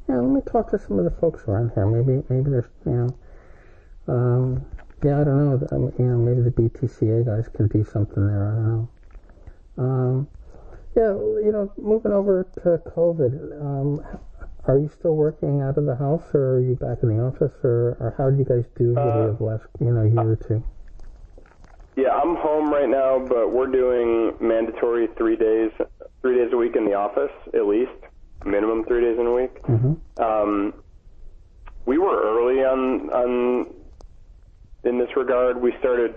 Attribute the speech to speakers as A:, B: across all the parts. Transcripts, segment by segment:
A: let me talk to some of the folks around here. Maybe there's, I don't know. Maybe the BTCA guys can do something there. I don't know. Moving over to COVID, are you still working out of the house, or are you back in the office, or how do you guys do over the last, year or two?
B: Yeah, I'm home right now, but we're doing mandatory 3 days a week in the office, at least, minimum 3 days in a week.
A: Mm-hmm.
B: We were early on in this regard. We started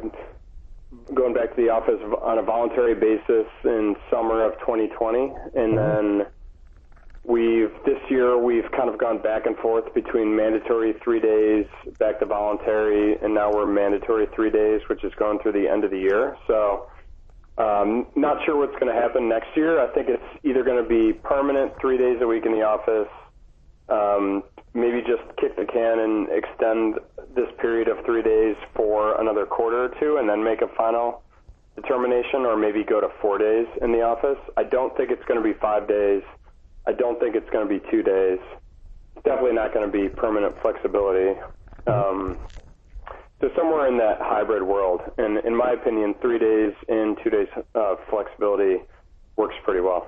B: going back to the office on a voluntary basis in summer of 2020, and then this year we've kind of gone back and forth between mandatory 3 days, back to voluntary, and now we're mandatory 3 days, which is going through the end of the year. So not sure what's going to happen next year. I think it's either going to be permanent 3 days a week in the office, maybe just kick the can and extend this period of 3 days for another quarter or two and then make a final determination, or maybe go to 4 days in the office. I don't think it's going to be 5 days. I don't think it's going to be 2 days. It's definitely not going to be permanent flexibility. So somewhere in that hybrid world, and in my opinion, 3 days in, 2 days flexibility works pretty well.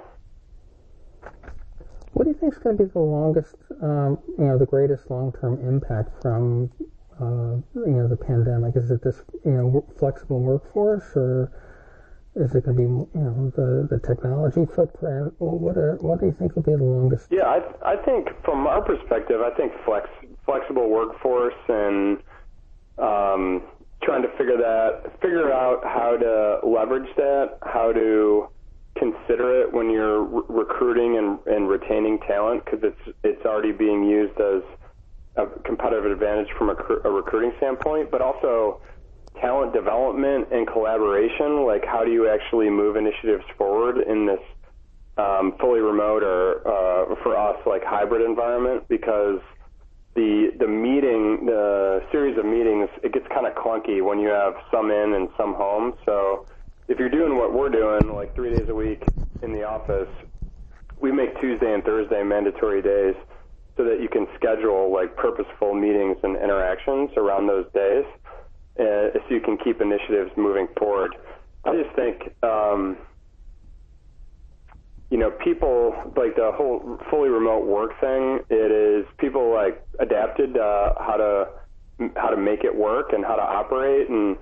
A: What do you think is going to be the longest, the greatest long-term impact from, the pandemic? Is it this, flexible workforce, or is it going to be, the technology footprint? What do you think will be the longest?
B: Yeah, I think from our perspective, I think flexible workforce and trying to figure out how to leverage that, how to consider it when you're recruiting and retaining talent, because it's already being used as a competitive advantage from a recruiting standpoint, but also talent development and collaboration. Like, how do you actually move initiatives forward in this fully remote or for us, like, hybrid environment? Because the series of meetings, it gets kind of clunky when you have some in and some home. So if you're doing what we're doing, like 3 days a week in the office, we make Tuesday and Thursday mandatory days so that you can schedule like purposeful meetings and interactions around those days, so you can keep initiatives moving forward. I just think, people, like the whole fully remote work thing, people like adapted how to make it work and how to operate, and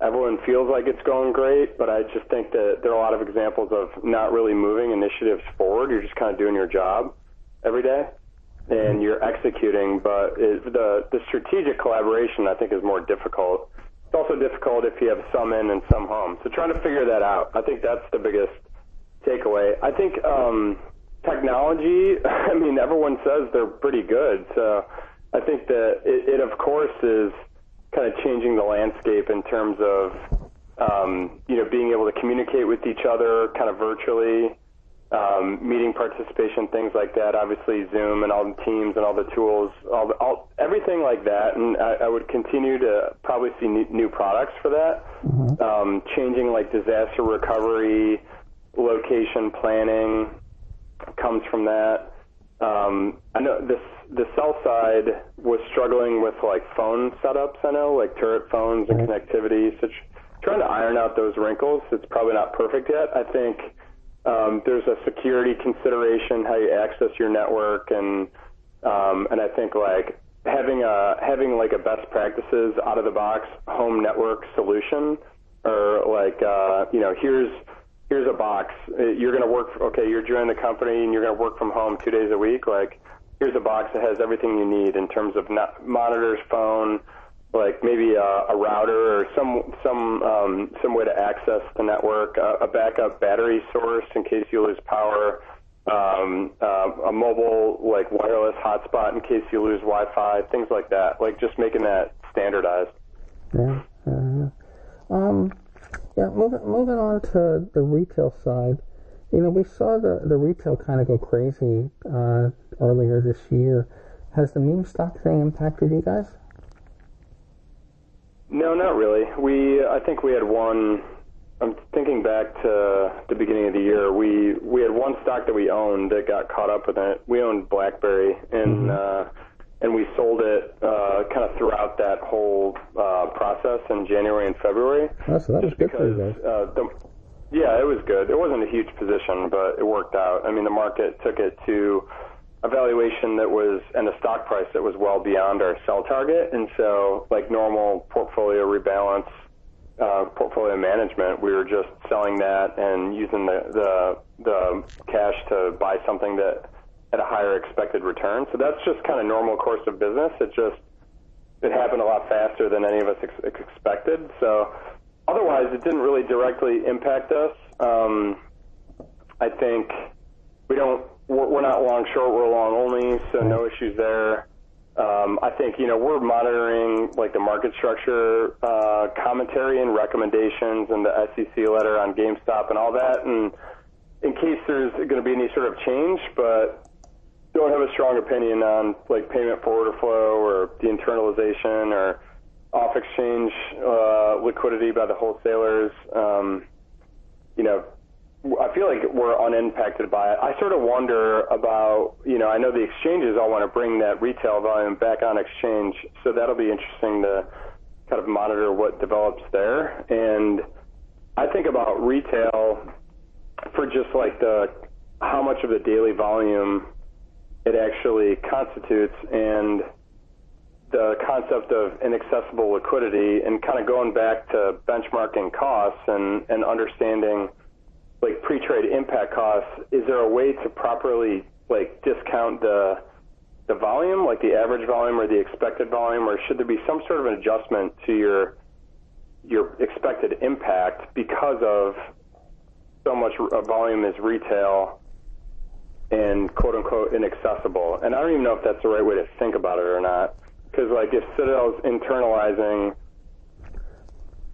B: everyone feels like it's going great, but I just think that there are a lot of examples of not really moving initiatives forward. You're just kind of doing your job every day, and you're executing, but the strategic collaboration, I think, is more difficult. It's also difficult if you have some in and some home. So trying to figure that out, I think that's the biggest takeaway. I think technology, everyone says they're pretty good, so I think that it of course is kind of changing the landscape in terms of being able to communicate with each other kind of virtually, meeting participation, things like that. Obviously Zoom and all the Teams and all the tools, everything like that. And I would continue to probably see new products for that. Mm-hmm. Changing like disaster recovery, location planning comes from that. I know the cell side was struggling with like phone setups, like turret phones and connectivity. So trying to iron out those wrinkles. It's probably not perfect yet. I think there's a security consideration, how you access your network, and I think like having like a best practices out of the box home network solution, or like here's a box. You're going to work. You're joining the company and you're going to work from home 2 days a week. Like, here's a box that has everything you need in terms of monitors, phone, like maybe a router or some way to access the network, a backup battery source in case you lose power, a mobile like wireless hotspot in case you lose Wi-Fi, things like that. Like, just making that standardized.
A: Yeah. Moving on to the retail side, we saw the retail kind of go crazy earlier this year. Has the meme stock thing impacted you guys?
B: No, not really. I think we had one I'm thinking back to the beginning of the year. We had one stock that we owned that got caught up with it. We owned BlackBerry, and we sold it kind of throughout that whole process in January and February.
A: Oh, so that was good for you guys.
B: Yeah, it was good. It wasn't a huge position, but it worked out. I mean, the market took it to a valuation that was, and a stock price that was well beyond our sell target. And so, like normal portfolio rebalance, portfolio management, we were just selling that and using the cash to buy something that had a higher expected return. So that's just kind of normal course of business. It happened a lot faster than any of us expected. So otherwise, it didn't really directly impact us. I think we're not long short, we're long only, so no issues there. I think, we're monitoring like the market structure commentary and recommendations and the SEC letter on GameStop and all that, and in case there's going to be any sort of change, but don't have a strong opinion on like payment for order flow or the internalization or off-exchange liquidity by the wholesalers. I feel like we're unimpacted by it. I sort of wonder about, I know the exchanges all want to bring that retail volume back on exchange, so that'll be interesting to kind of monitor what develops there. And I think about retail for just like how much of the daily volume it actually constitutes, and the concept of inaccessible liquidity, and kind of going back to benchmarking costs and understanding like pre-trade impact costs. Is there a way to properly like discount the volume, like the average volume or the expected volume, or should there be some sort of an adjustment to your expected impact because of so much volume is retail and quote unquote inaccessible? And I don't even know if that's the right way to think about it or not, because like if Citadel's internalizing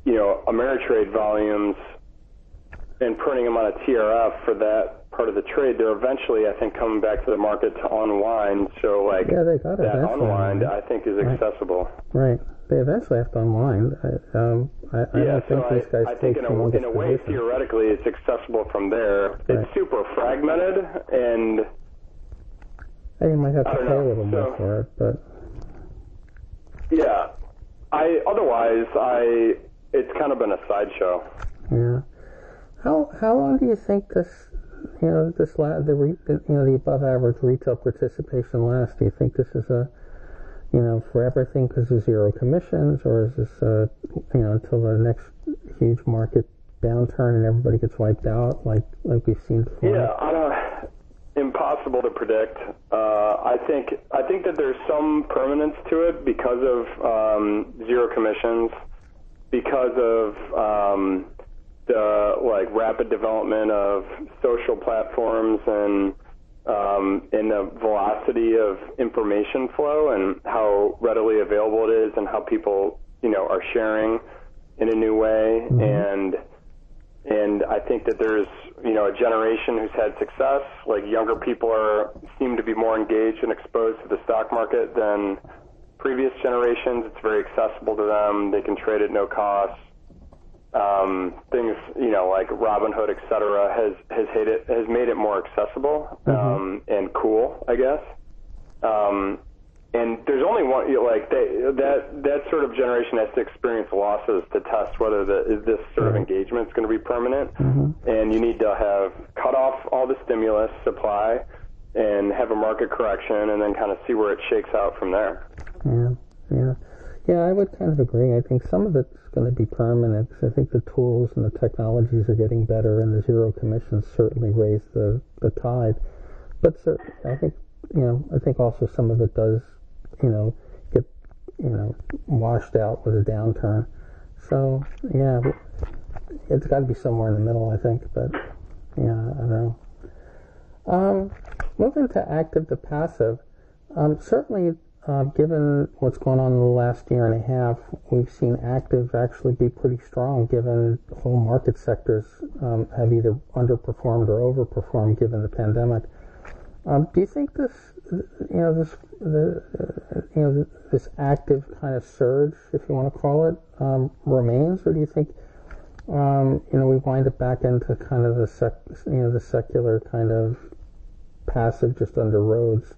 B: Ameritrade volumes and printing them on a TRF for that part of the trade, they're eventually, I think, coming back to the market to unwind. So, like,
A: they got
B: that unwind, I think, is accessible.
A: Right. They eventually have to unwind. I don't think these guys take
B: in a way, theoretically, it's accessible from there. Right. It's super fragmented, and
A: you might have to pay a little more for it, but
B: yeah. It's kind of been a sideshow.
A: Yeah. How long do you think the above average retail participation lasts? Do you think this is for everything because of zero commissions, or is this until the next huge market downturn and everybody gets wiped out like we've seen before?
B: Yeah, impossible to predict. I think that there's some permanence to it because of zero commissions, because of the rapid development of social platforms and the velocity of information flow and how readily available it is and how people are sharing in a new way. Mm-hmm. And I think that there's a generation who's had success. Like younger people seem to be more engaged and exposed to the stock market than previous generations. It's very accessible to them. They can trade at no cost. Things like Robinhood, et cetera, has made it more accessible and cool, I guess. And there's only one that sort of generation has to experience losses to test whether this sort of engagement is going to be permanent. Mm-hmm. And you need to have cut off all the stimulus supply and have a market correction, and then kind of see where it shakes out from there.
A: Yeah, I would kind of agree. I think some of it's going to be permanent. I think the tools and the technologies are getting better, and the zero commissions certainly raise the tide. But I think also some of it does, get washed out with a downturn. So yeah, it's got to be somewhere in the middle, I think. But yeah, I don't know. Moving to active to passive, certainly. Given what's going on in the last year and a half, we've seen active actually be pretty strong given whole market sectors have either underperformed or overperformed given the pandemic. Do you think this active kind of surge, if you want to call it, remains, or do you think we wind it back into kind of the secular kind of passive, just under roads.